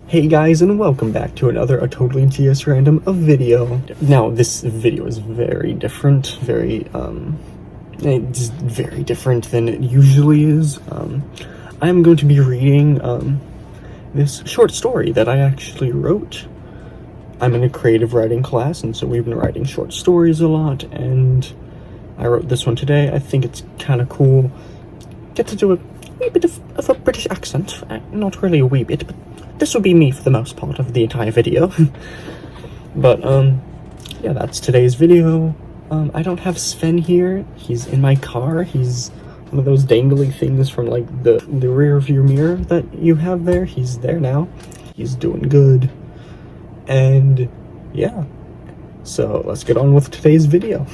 Hey guys, and welcome back to another A Totally GSRandom video. Now, this video is very different, it's very different than it usually is. I'm going to be reading, this short story that I actually wrote. I'm in a creative writing class, and so we've been writing short stories a lot, and I wrote this one today. I think it's kind of cool. Get to do a wee bit of a British accent. Not really a wee bit, but this will be me for the most part of the entire video. But, yeah, that's today's video. I don't have Sven here. He's in my car. He's one of those dangly things from, like, the rear view mirror that you have there. He's there now. He's doing good. And, yeah. So, let's get on with today's video.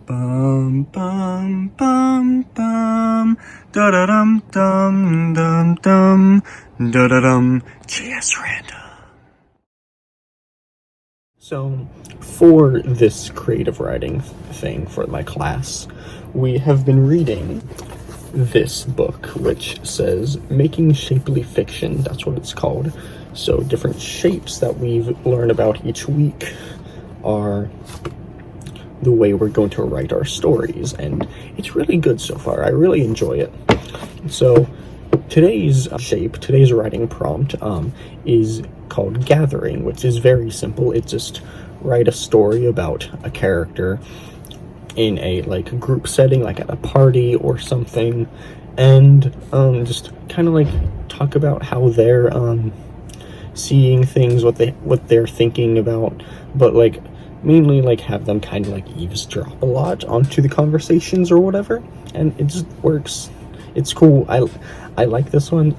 Bum bum bum bum da da dum dum dum dum da da dum GSRandom. So, for this creative writing thing for my class, we have been reading this book, which says Making Shapely Fiction. That's what it's called. So, different shapes that we've learned about each week are the way we're going to write our stories, and it's really good so far. I really enjoy it. So today's writing prompt is called Gathering, which is very simple. It's just write a story about a character in a group setting, like at a party or something, and just kind of like talk about how they're seeing things, what they're thinking about, but mainly have them kind of eavesdrop a lot onto the conversations or whatever, and it just works. It's cool. I like this one.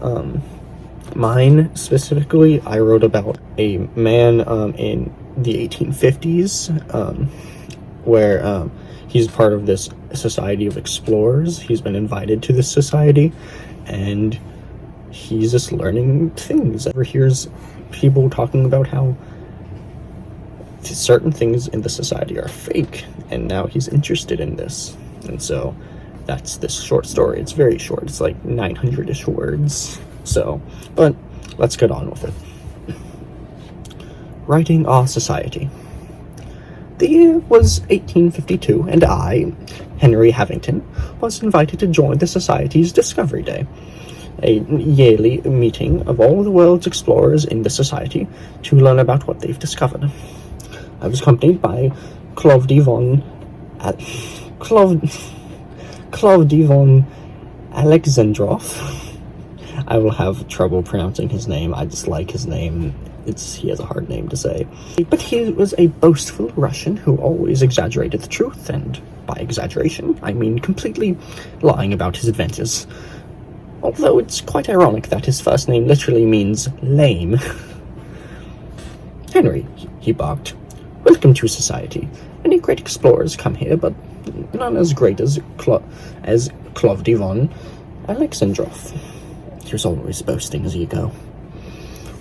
Mine specifically, I wrote about a man in the 1850s, where he's part of this society of explorers. He's been invited to this society, and he's just learning things. Ever hears people talking about how certain things in the society are fake, and now he's interested in this, and so that's this short story. It's very short. It's like 900-ish words. So, but let's get on with it. Writing our society. The year was 1852, and I, Henry Havington, was invited to join the Society's Discovery Day, a yearly meeting of all the world's explorers in the Society to learn about what they've discovered. I was accompanied by Clovdy von Alexandrov. I will have trouble pronouncing his name. I just like his name. He has a hard name to say. But he was a boastful Russian who always exaggerated the truth, and by exaggeration, I mean completely lying about his adventures. Although it's quite ironic that his first name literally means lame. Henry, he barked. Welcome to society. Many great explorers come here, but none as great as Clovdy von Alexandrov. He was always boasting his ego.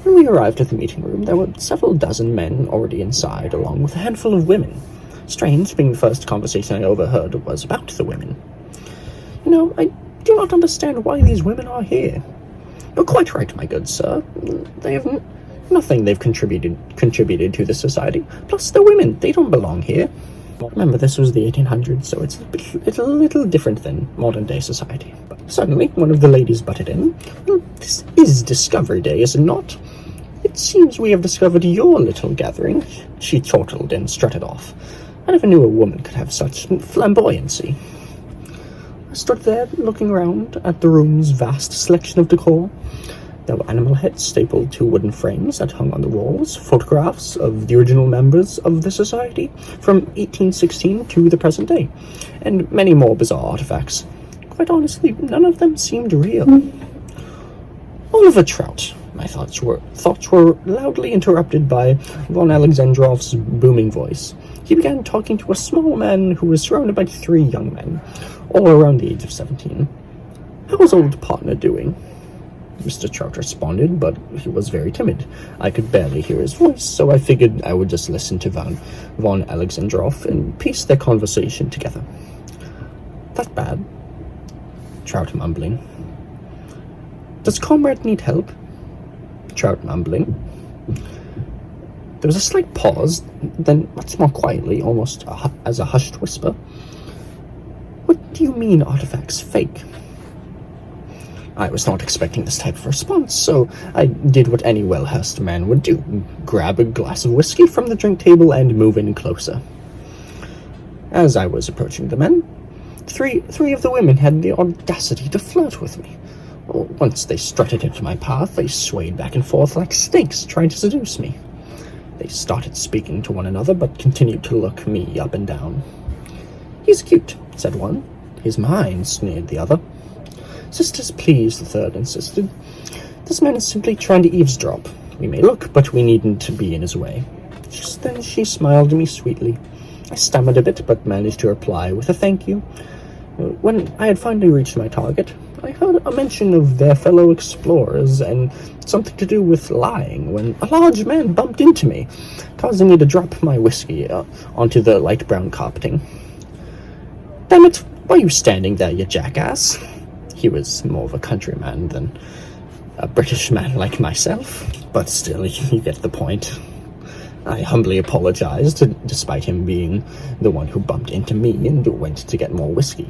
When we arrived at the meeting room, there were several dozen men already inside, along with a handful of women. Strange, being the first conversation I overheard was about the women. I do not understand why these women are here. You're quite right, my good sir. They have nothing they've contributed to the society. Plus, they're women. They don't belong here. Remember, this was the 1800s, so it's a little different than modern-day society. But suddenly, one of the ladies butted in. This is Discovery Day, is it not? It seems we have discovered your little gathering. She chortled and strutted off. I never knew a woman could have such flamboyancy. I stood there, looking around at the room's vast selection of decor. There were animal heads stapled to wooden frames that hung on the walls, photographs of the original members of the society from 1816 to the present day, and many more bizarre artifacts. Quite honestly, none of them seemed real. Oliver Trout, my thoughts were loudly interrupted by von Alexandrov's booming voice. He began talking to a small man who was surrounded by three young men, all around the age of 17. How's old partner doing? Mr. Trout responded, but he was very timid. I could barely hear his voice, so I figured I would just listen to von Alexandrov and piece their conversation together. That bad? Trout mumbling. Does Comrade need help? Trout, mumbling. There was a slight pause, then much more quietly, almost as a hushed whisper. What do you mean artifacts fake? I was not expecting this type of response, so I did what any well-versed man would do, grab a glass of whiskey from the drink table and move in closer. As I was approaching the men, three of the women had the audacity to flirt with me. Once they strutted into my path, they swayed back and forth like snakes, trying to seduce me. They started speaking to one another, but continued to look me up and down. "He's cute," said one. "He's mine," sneered the other. "Sisters, please," the third insisted. "This man is simply trying to eavesdrop. We may look, but we needn't to be in his way." Just then she smiled at me sweetly. I stammered a bit, but managed to reply with a thank you. When I had finally reached my target, I heard a mention of their fellow explorers and something to do with lying when a large man bumped into me, causing me to drop my whiskey onto the light brown carpeting. "Damn it, why are you standing there, you jackass?" He was more of a countryman than a British man like myself, but still, you get the point. I humbly apologized, despite him being the one who bumped into me, and went to get more whiskey.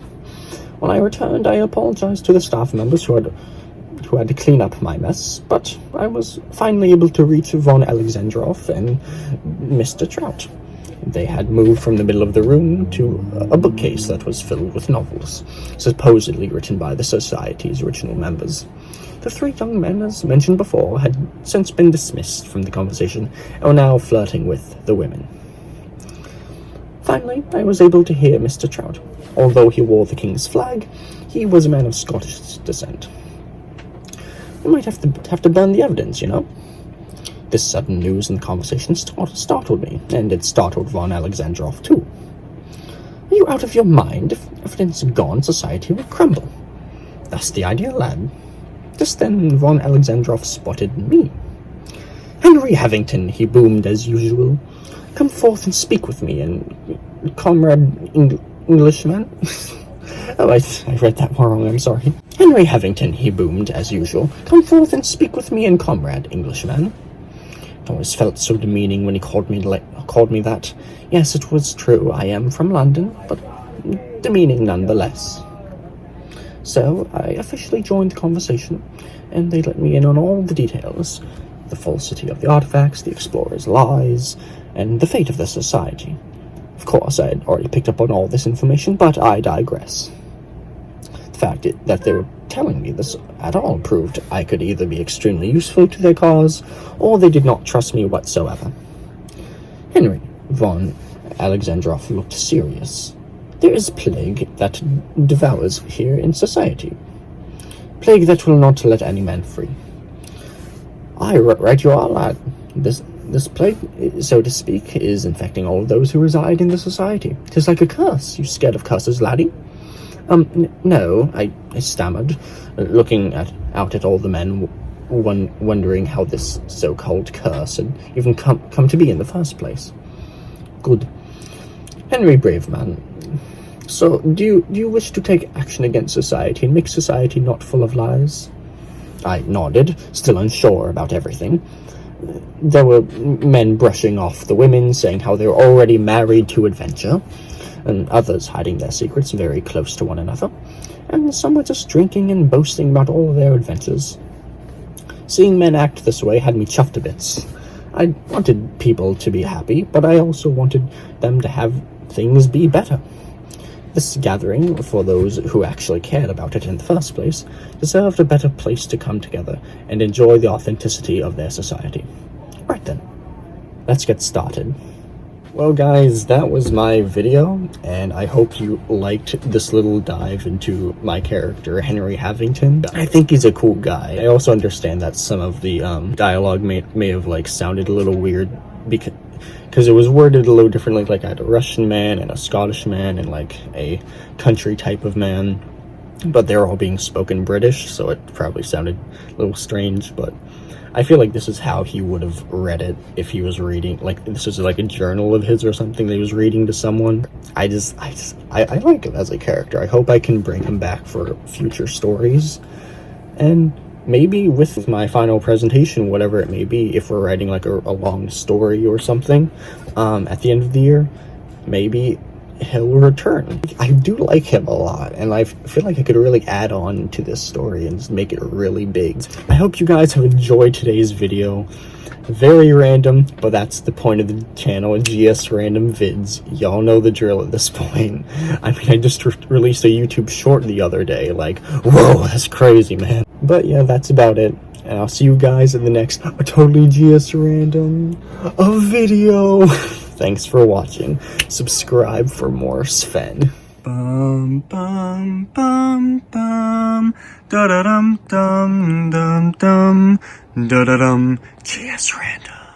When I returned, I apologized to the staff members who had to clean up my mess, but I was finally able to reach von Alexandrov and Mr. Trout. They had moved from the middle of the room to a bookcase that was filled with novels, supposedly written by the Society's original members. The three young men, as mentioned before, had since been dismissed from the conversation and were now flirting with the women. Finally, I was able to hear Mr. Trout. Although he wore the King's flag, he was a man of Scottish descent. "We might have to burn the evidence, you know." This sudden news in the conversation startled me, and it startled von Alexandrov too. "Are you out of your mind? If evidence is gone, society will crumble." "That's the idea, lad." Just then von Alexandrov spotted me. "Henry Havington," he boomed as usual. "Come forth and speak with me, and comrade Englishman." Oh, I read that wrong, I'm sorry. "Henry Havington," he boomed as usual. "Come forth and speak with me, and comrade Englishman." It always felt so demeaning when he called me that. Yes, it was true, I am from London, but demeaning nonetheless. So I officially joined the conversation, and they let me in on all the details. The falsity of the artifacts, the explorers' lies, and the fate of the society. Of course, I had already picked up on all this information, but I digress. The fact that they were telling me this at all proved I could either be extremely useful to their cause, or they did not trust me whatsoever. Henry von Alexandrov looked serious. "There is plague that devours here in society. Plague that will not let any man free." "Aye, right you are, lad. This plague, so to speak, is infecting all of those who reside in the society. 'Tis like a curse. You scared of curses, laddie?" No, I stammered, looking out at all the men, wondering how this so-called curse had even come to be in the first place. "Good. Henry, brave man. So, do you wish to take action against society and make society not full of lies?" I nodded, still unsure about everything. There were men brushing off the women, saying how they were already married to adventure, and others hiding their secrets very close to one another, and some were just drinking and boasting about all their adventures. Seeing men act this way had me chuffed to bits. I wanted people to be happy, but I also wanted them to have things be better. This gathering, for those who actually cared about it in the first place, deserved a better place to come together and enjoy the authenticity of their society. Right then, let's get started. Well guys, that was my video, and I hope you liked this little dive into my character, Henry Havington. I think he's a cool guy. I also understand that some of the dialogue may have sounded a little weird because it was worded a little differently. Like I had a Russian man and a Scottish man and a country type of man, but they're all being spoken British, so it probably sounded a little strange, but I feel like this is how he would have read it if he was reading, this is a journal of his or something that he was reading to someone. I like him as a character. I hope I can bring him back for future stories. And maybe with my final presentation, whatever it may be, if we're writing like a long story or something, at the end of the year, maybe he'll return. I do like him a lot, and I feel like I could really add on to this story and just make it really big. I hope you guys have enjoyed today's video. Very random, but that's the point of the channel, GSRandom vids. Y'all know the drill at this point. I mean, I just released a YouTube short the other day, like, whoa, that's crazy, man. But yeah, that's about it, and I'll see you guys in the next totally GSRandom video. Thanks for watching. Subscribe for more Sven. Bum bum bum bum da da dum dum dum dum da da dum GSRandom.